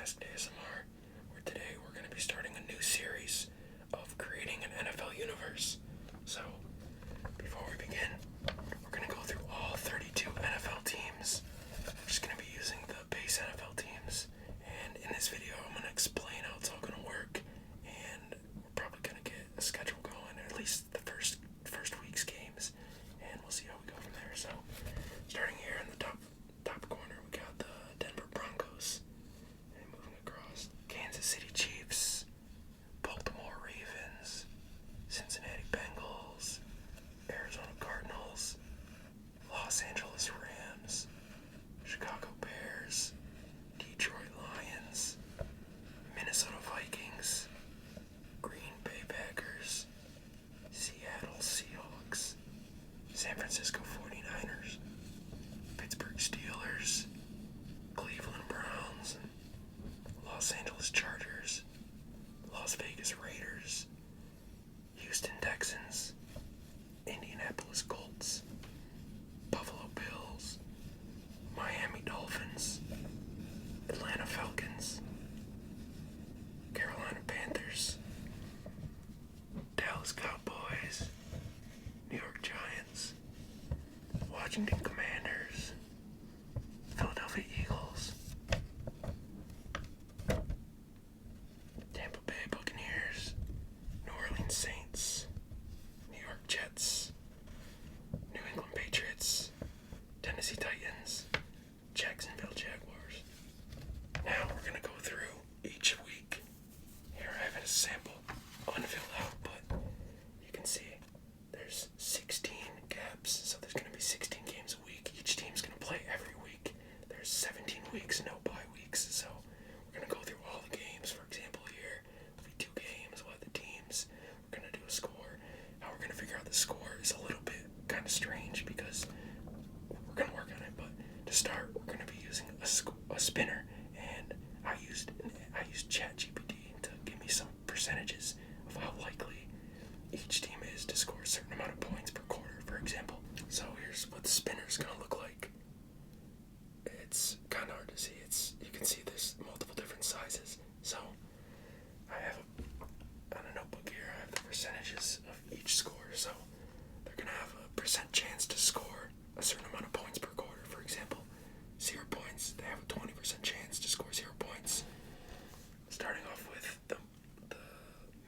Finalized ASMR, where today we're going to be starting a new series of creating an NFL universe. So, before we begin, we're going to go through all 32 NFL teams. We're just going to be using the base NFL teams, and in this video I'm going to explain how it's all going to work, and we're probably going to get a schedule going, or at least the first week's games, and we'll see how we go from there. So, starting here in the top corner, we got the Denver Broncos, and moving across, Kansas City Chiefs, Baltimore Ravens, Cincinnati Bengals, Arizona Cardinals, Los Angeles Rams, Chicago Bears, Detroit Lions, Minnesota Vikings, Green Bay Packers, Seattle Seahawks, San Francisco 49ers, Pittsburgh Steelers, Cleveland Browns, Los Angeles Chargers, Las Vegas Raiders, Houston Texans, Indianapolis Colts, Buffalo Bills, Miami Dolphins, Atlanta Falcons, Carolina Panthers, Dallas Cowboys, New York Giants, Washington Commanders, Philadelphia Eagles, Tampa Bay Buccaneers, New Orleans Saints, New York Jets, New England Patriots, Tennessee Titans, Jacksonville Jaguars. Now we're going to go through each week. Here I have a sample unfilled out, but you can see there's 16 gaps, so there's going to be 16 games a week. Each team's going to play every week. There's 17 weeks, no bye weeks, so we're going to go through all the games. For example, here will be 2 games, we'll have the teams, we're going to do a score. How we're going to figure out the score is a little bit kind of strange because we're going to work on it, but to start, we're going to be using a spinner, and I used ChatGPT to give me some percentages of how likely each team is to score a certain amount of points per quarter, for example. So here's what the spinner's going to look like. It's kind of hard to see. You can see there's multiple different sizes. So I have on a notebook here, I have the percentages of each score. So they're going to have a percent chance to score a certain amount of points per quarter. For example, 0 points, they have a 20% chance to score 0 points. Starting off with the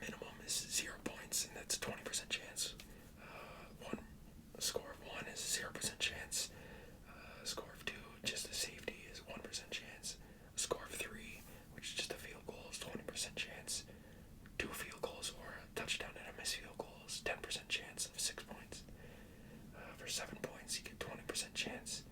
minimum is 0 points, and that's a 20% chance. A score of 1 is a 0% chance. A score of 2, just a safety, is 1% chance. A score of 3, which is just a field goal, is 20% chance. 2 field goals or a touchdown and a missed field goal is 10% chance of 6 points. For 7 points, you get 20% chance.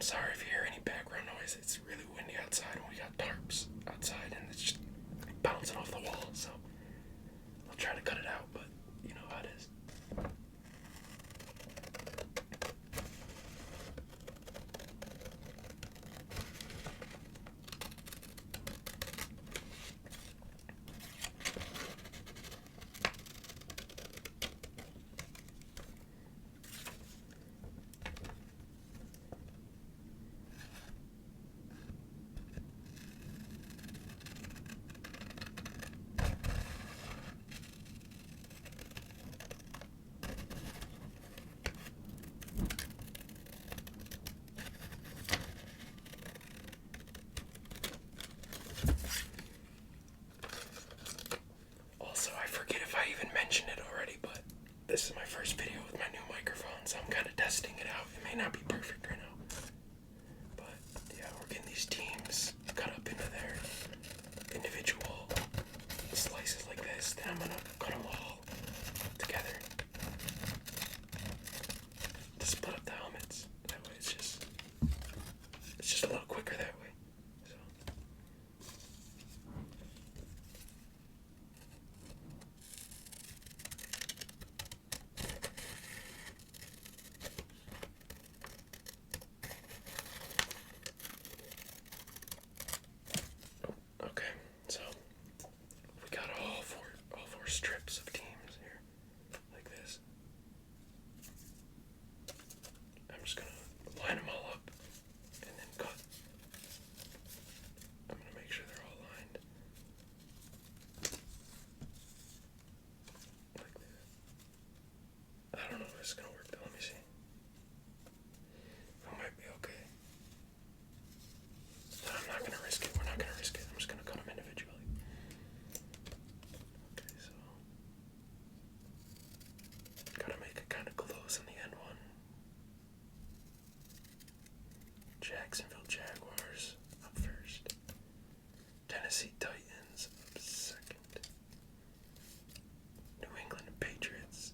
sorry if you hear any background noise. It's really windy outside and we got tarps outside and it's just bouncing off the wall, so I'll try to cut it out, but you know how it is. Also, I forget if I even mentioned it already, but this is my first video with my new microphone, so I'm kind of testing it out. It may not be perfect right now, but yeah, we're getting these teams cut up into their individual slices like this. Then I'm gonna cut them all together to split up the helmets. That way, it's just a little quicker that way. So. Okay, so we got all four strips of teams here, like this. I'm just gonna line them all up and then cut. I'm gonna make sure they're all lined. Like that. I don't know if this is gonna work though, let me see. It might be okay. But I'm not gonna risk it. We're not gonna risk it. I'm just gonna cut them individually. Okay, so gotta make it kind of close on the end one. Jacksonville Jaguars up first. Tennessee Titans up second. New England Patriots.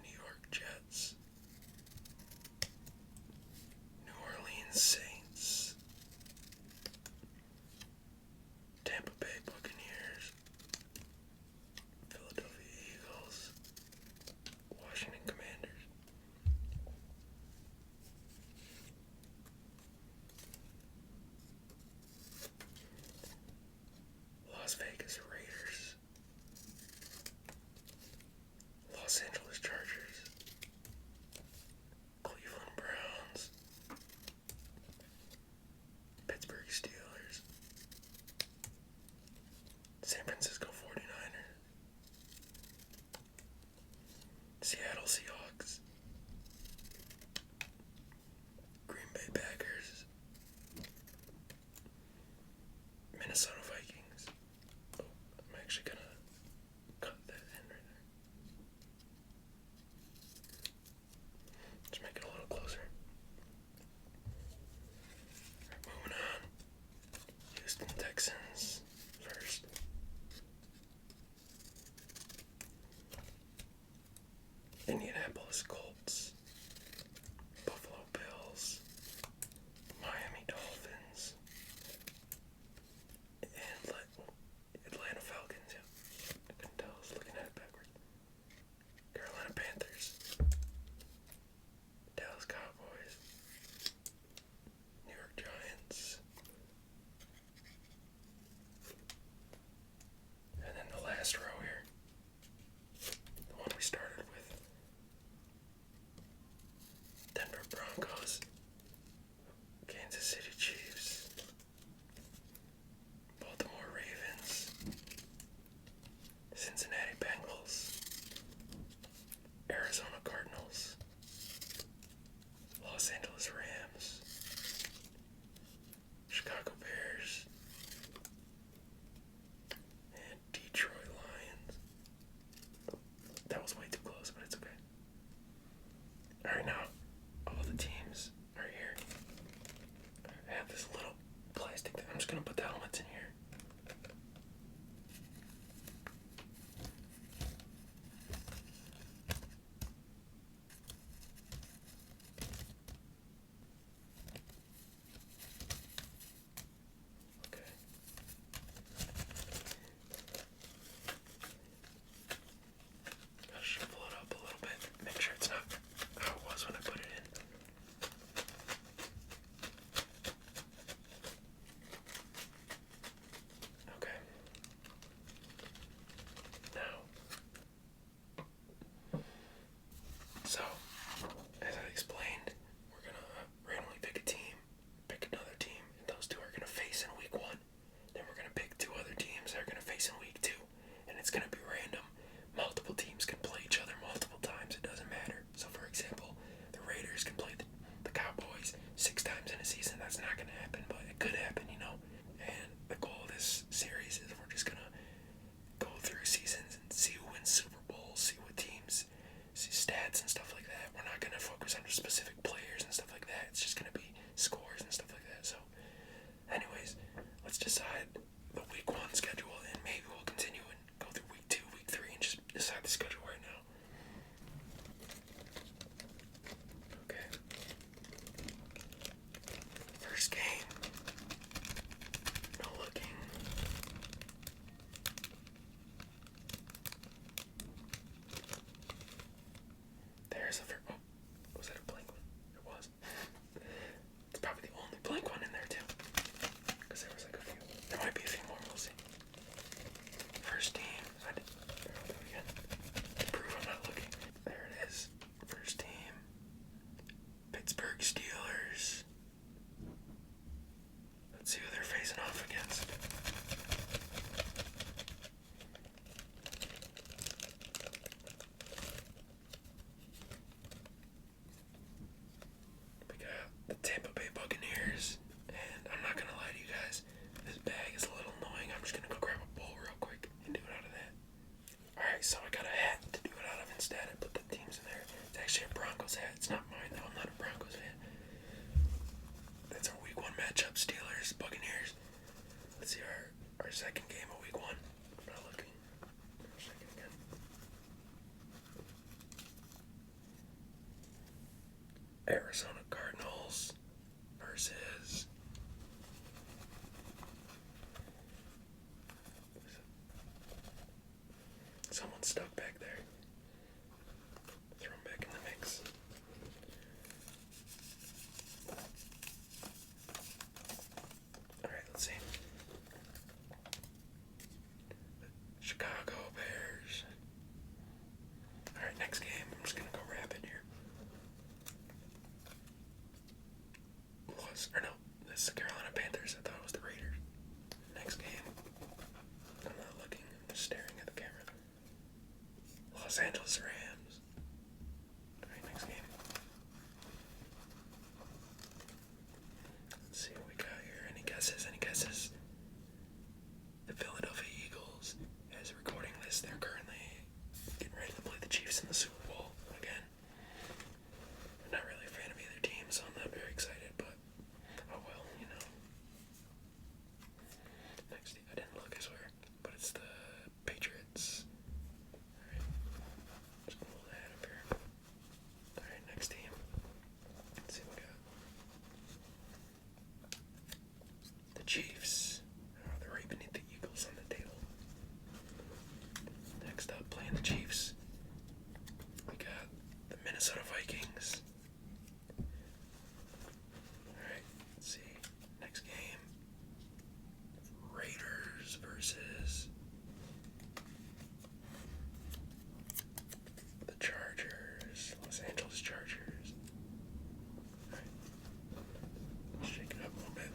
New York Jets. New Orleans Saints. Tampa Bay Buccaneers. Philadelphia Eagles. Washington Commanders. Las Vegas Raiders. Los Angeles Chargers. Cleveland Browns. Pittsburgh Steelers. San Francisco 49ers. Seattle Seahawks. Green Bay Packers. Minnesota Vikings. Oh, I'm actually gonna cut that end right there. Just make it a little closer. Alright, moving on. Houston Texans first. Indianapolis Colts. Buffalo Bills. Miami Dolphins. And Atlanta Falcons, yeah. I couldn't tell, I was looking at it backwards. Carolina Panthers. Dallas Cowboys. New York Giants. And then the last row here. The one we started with. stats and stuff like that. We're not going to focus on specific players and stuff like that. It's just going to be scores and stuff like that. So, anyways, let's decide the week 1 schedule, and maybe we'll continue and go through week 2, week 3, and just decide the schedule right now. Okay. First game. No looking. There's a oh, was that a blank one? It was. It's probably the only blank one in there too. Because there was like a few. There might be a few more, we'll see. First team. I'll do it again. To prove I'm not looking. There it is. First team. Pittsburgh Steelers. Let's see who they're facing off against. We got the Tampa Bay Buccaneers, and I'm not gonna lie to you guys, this bag is a little annoying. I'm just gonna go grab a bowl real quick and do it out of that. Alright, so I got a hat to do it out of instead. I put the teams in there. It's actually a Broncos hat. It's not mine though. I'm not a Broncos fan. That's our week 1 matchup, Steelers, Buccaneers. Let's see our second game of week 1. I'm not looking. Second again. Arizona Cardinals versus someone stuck back there. Throw him back in the mix. Alright, let's see. Chicago Bears. Alright, next game. I'm just gonna go rapid here. Or no, this is the Carolina Panthers. I thought it was the Raiders. Next game. I'm not looking. I'm just staring at the camera. Los Angeles Rams. Alright, next game. Let's see what we got here. Any guesses? Any guesses? The Philadelphia Eagles. As recording this, they're currently getting ready to play the Chiefs in the Super Bowl again. I'm not really a fan of either team, so I'm not very excited, but oh well, you know. Next, I didn't look, I swear, but it's the Patriots. Alright, just pull that up here. Alright, next team. Let's see what we got. The Chiefs. Oh, they're right beneath the Eagles on the table. Next up, playing the Chiefs, we got the Minnesota Vikings. Alright, let's see. Next game. Raiders versus the Chargers. Los Angeles Chargers. Alright. Shake it up a little bit.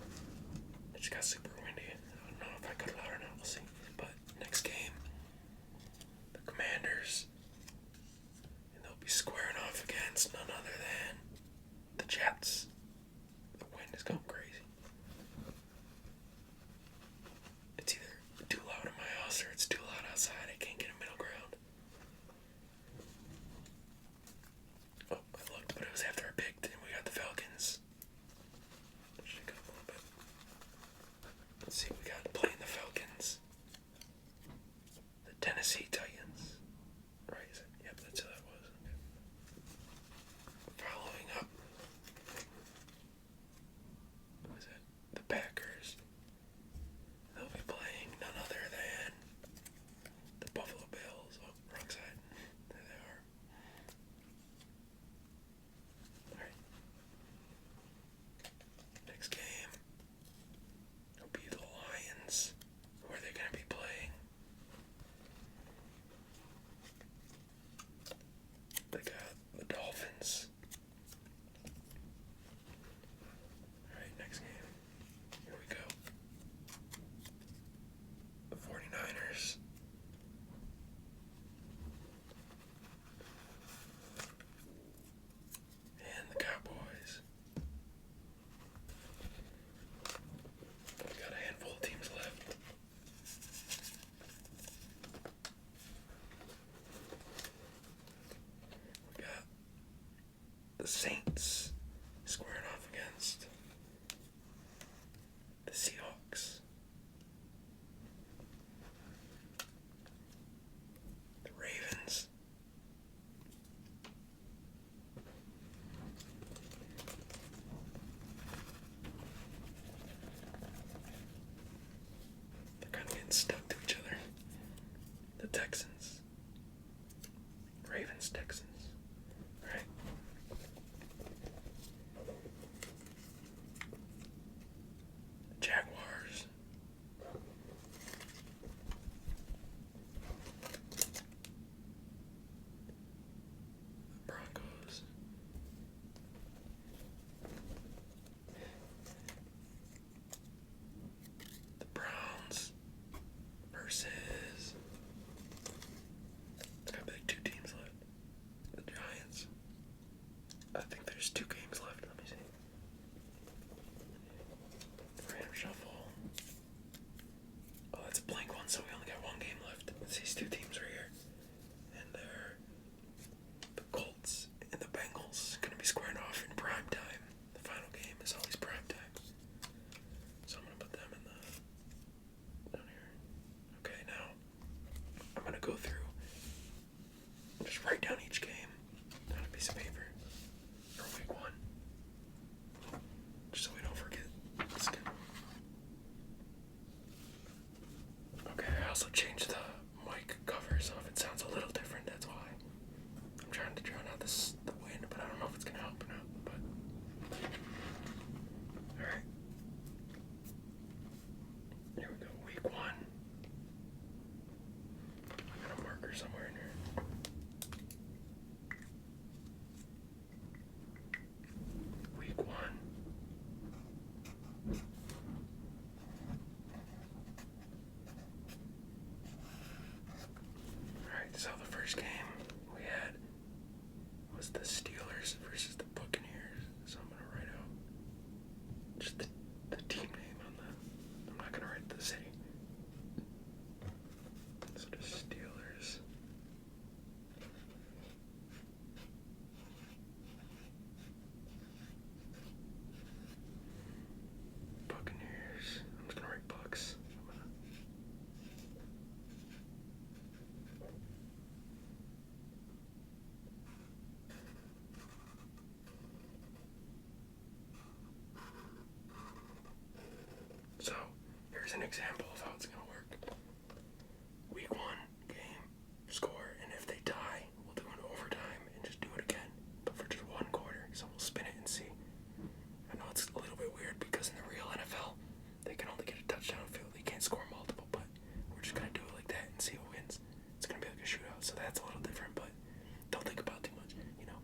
It just got super windy. I don't know if I cut it out or not. We'll see. But next game. The Commanders. And they'll be squaring off against none other than the Jets. The wind is going crazy. It's either too loud in my house or it's too loud outside. I can't get a middle ground. Oh, I looked, but it was after I picked and we got the Falcons. Shake it up a little bit. Let's see what we got playing the Falcons. The Tennessee Titans. Right, is it? Yep, that's who that was. Okay. Following up. Who is it? The Packers. They'll be playing none other than the Buffalo Bills. Oh, wrong side. There they are. Alright. Next game will be the Lions. Who are they going to be playing? They got the Dolphins. Alright, next game. Here we go. The 49ers. And the Cowboys. We got a handful of teams left. the Saints squaring off against the Seahawks. The Ravens. They're kind of getting stuck to each other. The Texans. Ravens, Texans. Right. Jaguars. Broncos. The Browns versus, it's got like 2 teams left. The Giants. I think there's 2 games left. Let me see. Random shuffle. Oh, that's a blank one, so we only got 1 game left. It's these 2 teams right here. And they're the Colts and the Bengals. Gonna be squaring off in prime time. The final game is always prime time. So I'm gonna put them in the down here. Okay, now I'm gonna go through and just write down each game on a piece of paper for week 1. Just so we don't forget. Okay, I also changed the mic cover, so if it sounds a little different, that's why. I'm trying to drown out the wind, but I don't know if it's gonna help or not. But alright. Here we go, week 1. I got a marker somewhere in here. Week 1. Alright, so the first game we had was the Steelers versus the Buccaneers. So I'm gonna write out just the team name on the, I'm not gonna write the city. So the Steelers. Buccaneers. I'm just gonna write Bucks. So here's an example of how it's gonna work. Week 1 game, score, and if they tie, we'll do an overtime and just do it again, but for just 1 quarter. So we'll spin it and see. I know it's a little bit weird because in the real NFL, they can only get a touchdown field. They can't score multiple, but we're just gonna do it like that and see who wins. It's gonna be like a shootout, so that's a little different, but don't think about too much, you know.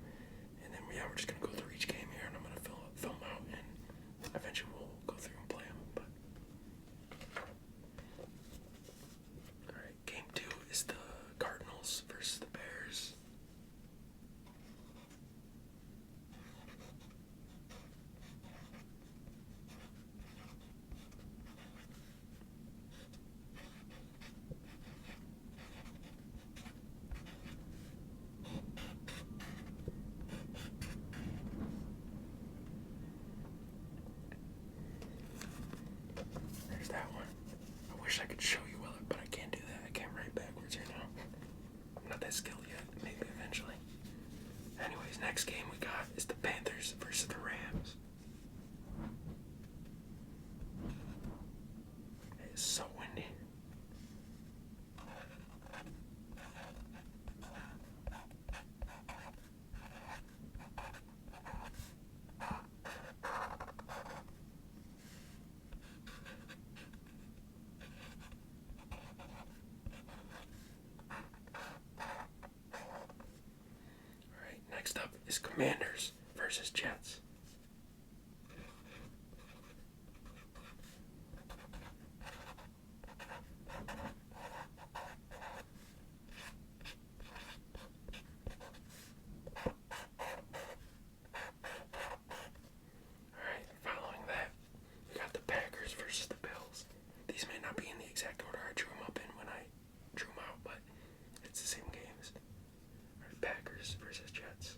And then we're just gonna go through each game here, and I'm gonna film out, and eventually we'll go through and play them. But alright, game 2 is the Cardinals versus the Bears. There's that one. I wish I could show you well, but I can't do that. I can't write backwards right now. I'm not that skilled yet. Maybe eventually. Anyways, next game we got is the Panthers versus the Rams. It is so windy. Next up is Commanders versus Jets. Alright, following that, we got the Packers versus the Bills. These may not be in the exact order I drew them up in when I drew them out, but it's the same games. Alright, Packers versus Jets.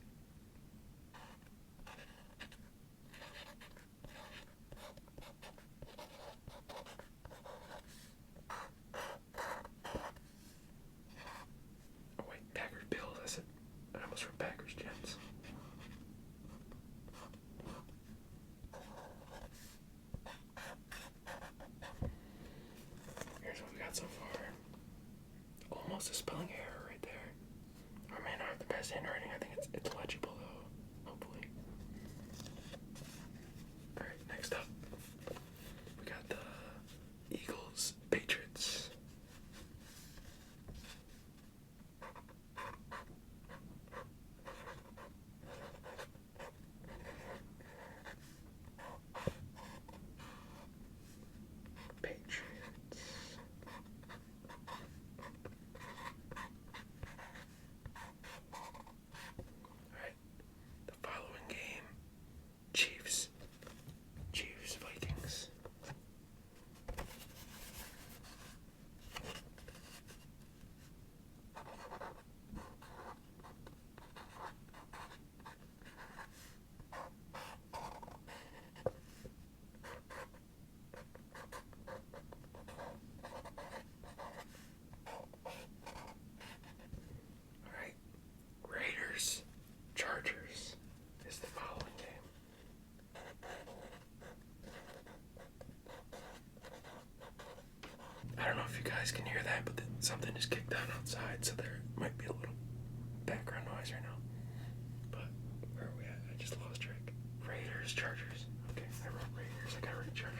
Raiders, Chargers. Okay, I wrote Raiders. I got rid of Chargers.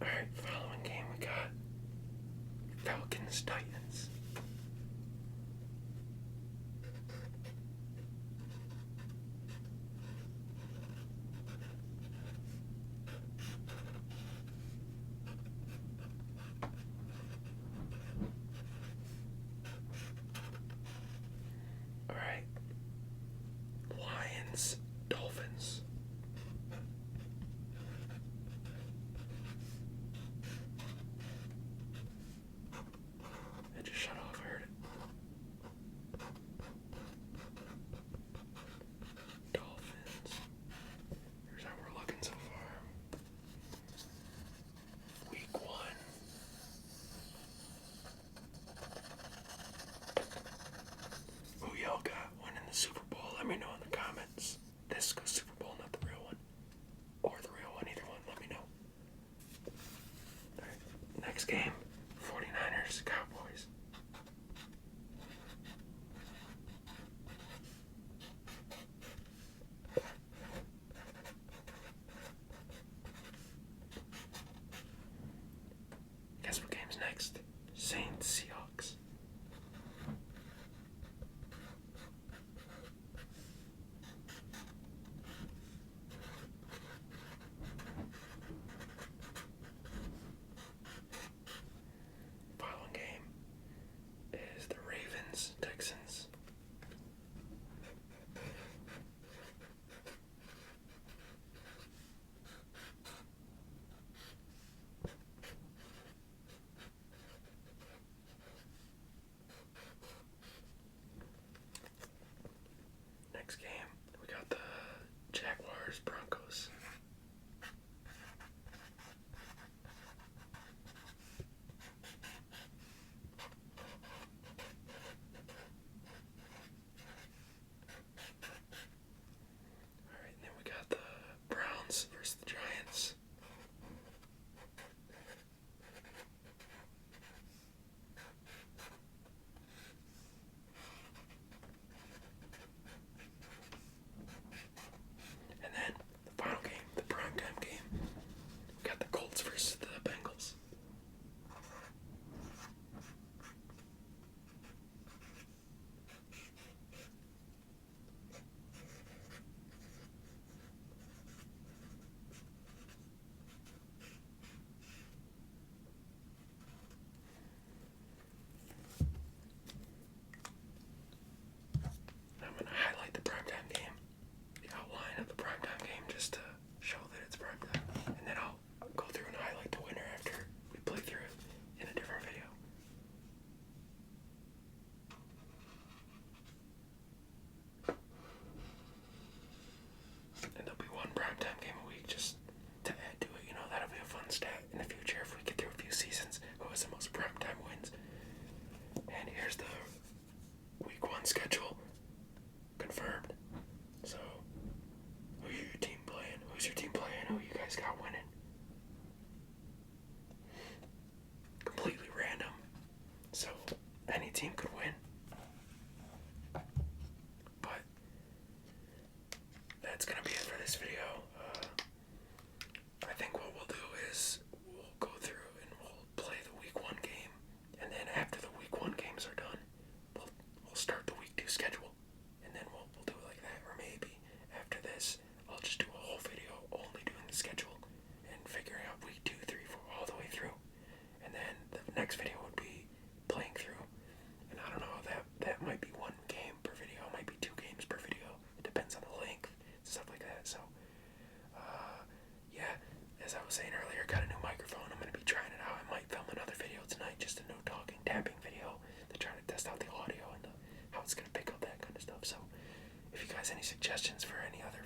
Alright, following game we got Falcons, Titans. Alright, Lions, Dolphins. It just shut off, I heard it. Dolphins. Here's how we're looking so far. Week 1. Who y'all got winning the Super Bowl? Let me know in the comments. This goes Super Bowl, not the real one. Or the real one, either one, let me know. Alright, next game. 49ers, Cowboys. Guess what game's next? Saints, Seahawks. Following game is the Ravens, Texans. Next game, we got the Jaguars, Broncos. Alright, and then we got the Browns versus the Giants. And then the final game, the primetime game, we got the Colts versus the Bengals. I'm going to highlight the primetime game, the outline of the primetime game, just to show that it's primetime. And then I'll go through and highlight the winner after we play through it in a different video. And there'll be one primetime game a week just to add to it. You know, that'll be a fun stat in the future if we get through a few seasons. Who has the most primetime wins? And here's the week 1 schedule confirmed. So, who's your team playing? Who's your team playing? Who you guys got winning? Completely random. So, any team could win. But, that's going to be it for this video. I think what we'll do is we'll go through and we'll play the week 1 game. And then after the week 1 games are done, we'll start the week 2 schedule. And then we'll do it like that. Or maybe after this, I'll just do a whole video only doing the schedule and figuring out week 2, 3, 4 all the way through. And then the next video would be playing through. And I don't know, that might be 1 game per video, it might be 2 games per video. It depends on the length, stuff like that. So, yeah, as I was saying earlier, got a new microphone. I'm going to be trying it out. I might film another video tonight, just a no talking, tapping video to try to test out the audio and how it's going to pick up that kind of stuff. So, if you guys have any suggestions for any other